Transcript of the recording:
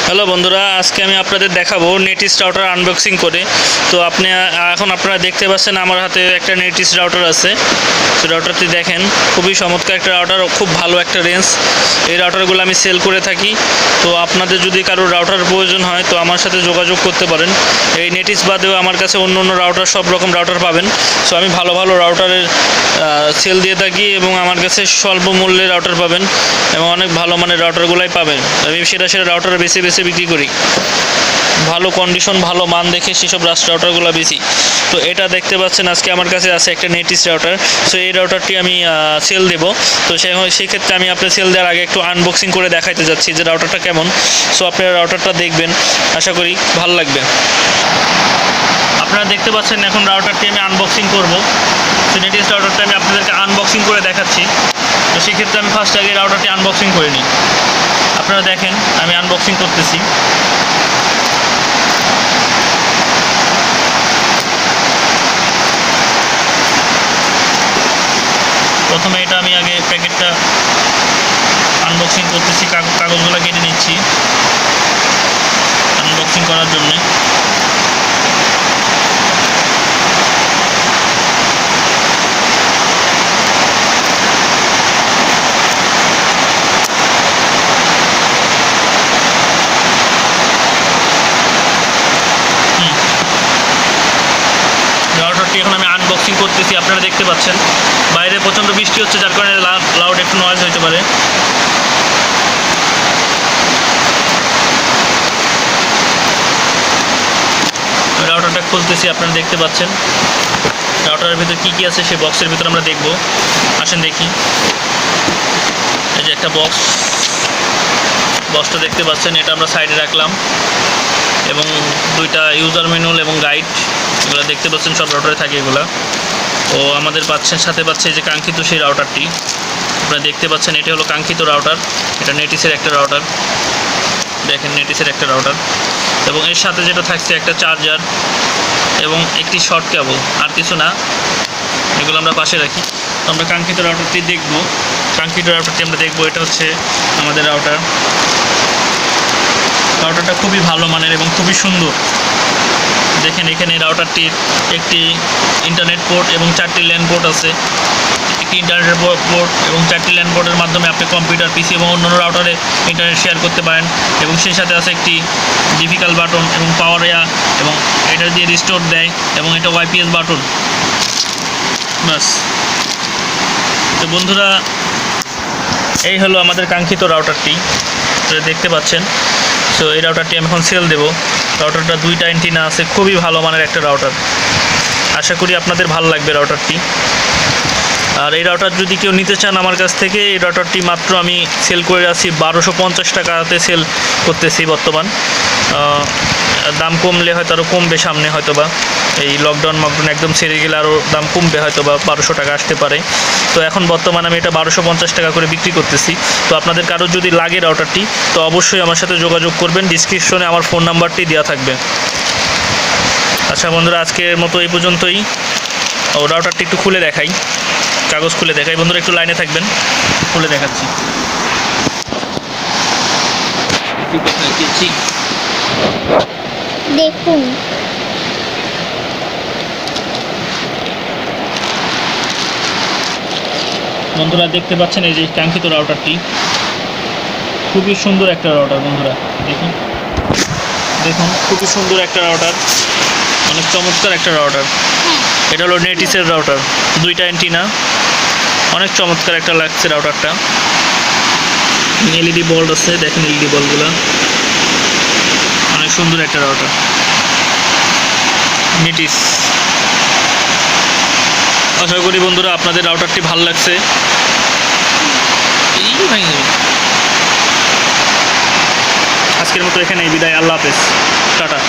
Hello বন্ধুরা, আজকে আমি আপনাদের দেখাবো নেটিস রাউটার আনবক্সিং করে। তো আপনারা দেখতে পাচ্ছেন আমার হাতে একটা নেটিস রাউটার আছে। তো রাউটারটি দেখেন, খুবই চমৎকার একটা রাউটার, খুব ভালো একটা রেঞ্জ। এই রাউটারগুলো আমি সেল করে থাকি। তো আপনাদের যদি কারো রাউটার প্রয়োজন হয় তো আমার সাথে যোগাযোগ করতে পারেন। এই নেটিস বাদেও আমার কাছে অন্য অন্য রাউটার, সব রকম রাউটার পাবেন। সো আমি ভালো ভালো রাউটারের সেল দিয়ে থাকি এবং আমার কাছে স্বল্প মূল্যে রাউটার পাবেন এবং অনেক ভালো মানের রাউটারগুলাই পাবেন। আমি সেটা রাউটার বেছে বেছে বিক্রি করি, ভালো কন্ডিশন ভালো মান দেখে সেসব রাউটারগুলো বেশি। তো এটা দেখতে পাচ্ছেন আজকে আমার কাছে আছে একটা নেটিস রাউটার। সো এই রাউটারটি আমি সেল দেব। তো সেই ক্ষেত্রে আমি আপনার সেল দেওয়ার আগে একটু আনবক্সিং করে দেখাইতে যাচ্ছি যে রাউটারটা কেমন। সো আপনারা রাউটারটা দেখবেন, আশা করি ভালো লাগবে। আপনারা দেখতে পাচ্ছেন এখন রাউটারটি আমি আনবক্সিং করব। তো নেটিস রাউটারটা আমি আপনাদেরকে আনবক্সিং করে দেখাচ্ছি। তো সেক্ষেত্রে আমি ফার্স্ট আগে রাউটারটি আনবক্সিং করে নিই। আপনারা দেখেন আমি আনবক্সিং করতেছি। প্রথমে এটা আমি আগে প্যাকেটটা আনবক্সিং করতেছি, কাগজগুলো কেটে নিচ্ছি আনবক্সিং করার জন্য। রাউটারটি এখন আমি আনবক্সিং করতেছি। আপনারা দেখতে পাচ্ছেন বাইরে প্রচণ্ড বৃষ্টি হচ্ছে, যার কারণে লাউড একটু নয়েজ হতে পারে। রাউটারটা খুলতেছি, আপনারা দেখতে পাচ্ছেন রাউটারের ভিতরে কী কী আছে সেই বক্সের ভিতরে আমরা দেখব। আসেন দেখি। এই যে একটা বক্সটা দেখতে পাচ্ছেন, এটা আমরা সাইডে রাখলাম এবং দুইটা ইউজার ম্যানুয়াল এবং গাইড, এগুলো দেখতে পাচ্ছেন সব রাউটারে থাকে এগুলা। ও আমাদের সাথে পাচ্ছে যে কাঙ্ক্ষিত সেই রাউটারটি আপনারা দেখতে পাচ্ছেন। এটা হলো কাঙ্ক্ষিত রাউটার, এটা নেটিসের একটা রাউটার। দেখেন নেটিসের একটা রাউটার এবং এর সাথে যেটা থাকছে একটা চার্জার এবং একটি শর্ট কেবল, আর কিছু না। এগুলো আমরা পাশে রাখি। তো আমরা কাঙ্ক্ষিত রাউটারটি দেখব। এটা হচ্ছে আমাদের রাউটারটা খুবই ভালো মানের এবং খুবই সুন্দর। দেখেন এখানে রাউটারটির একটি ইন্টারনেট পোর্ট এবং 4টি ল্যান পোর্ট আছে। একটি ইন্টারনেট পোর্ট এবং 4টি ল্যান পোর্টের মাধ্যমে আপনি কম্পিউটার, পিসি এবং অন্যান্য রাউটারে ইন্টারনেট শেয়ার করতে পারেন। এবং সেই সাথে আছে একটি ডিফিকাল বাটন এবং পাওয়ার এবং এটা দিয়ে রিস্টোর দেয় এবং এটা ওয়াইপিএস বাটন। বাস। তো বন্ধুরা, এই হলো আমাদের কাঙ্ক্ষিত রাউটারটি, দেখতে পাচ্ছেন। সো এই রাউটারটি আমি এখন সেল দেব। রাউটারটা 2টা অ্যান্টিনা আছে, খুবই ভালো মানের একটা রাউটার। আশা করি আপনাদের ভালো লাগবে রাউটারটি। আর এই রাউটার যদি কেউ নিতে চান আমার কাছ থেকে, এই রাউটারটি মাত্র আমি সেল করে আছি 1250 টাকাতে সেল করতেছি বর্তমান। দাম কমলে হয়তো আরও কমবে সামনে, হয়তো বা এই লকডাউন একদম সেরে গেলে আরও দাম কমবে, হয়তো বা 1200 টাকা আসতে পারে। তো এখন বর্তমানে আমি এটা 1250 টাকা করে বিক্রি করতেছি। তো আপনাদের কারো যদি লাগে রাউটারটি তো অবশ্যই আমার সাথে যোগাযোগ করবেন। ডিসক্রিপশনে আমার ফোন নাম্বারটি দেওয়া থাকবে। আচ্ছা বন্ধুরা, আজকের মতো এই পর্যন্তই। রাউটারটি একটু খুলে দেখাই, কাগজ খুলে দেখাই। বন্ধুরা একটু লাইনে থাকবেন, খুলে দেখাচ্ছি। দেখুন বন্ধুরা দেখতে পাচ্ছেন এই যে কাঙ্ক্ষিত রাউটারটি, খুবই সুন্দর একটা রাউটার। বন্ধুরা দেখুন খুবই সুন্দর একটা রাউটার, অনেক চমৎকার একটা রাউটার। এটা হলো নেটিসের রাউটার, 2টা অ্যান্টিনা, অনেক চমৎকার একটা লাগছে রাউটারটা। এলইডি বল্ব আছে, দেখেন এলইডি বলগুলো, অনেক সুন্দর একটা রাউটার নেটিস। আশা করি বন্ধুরা আপনাদের রাউটারটি ভালো লাগছে। আজকের মতো এখানেই বিদায়। আল্লাহ হাফেজ, টাটা।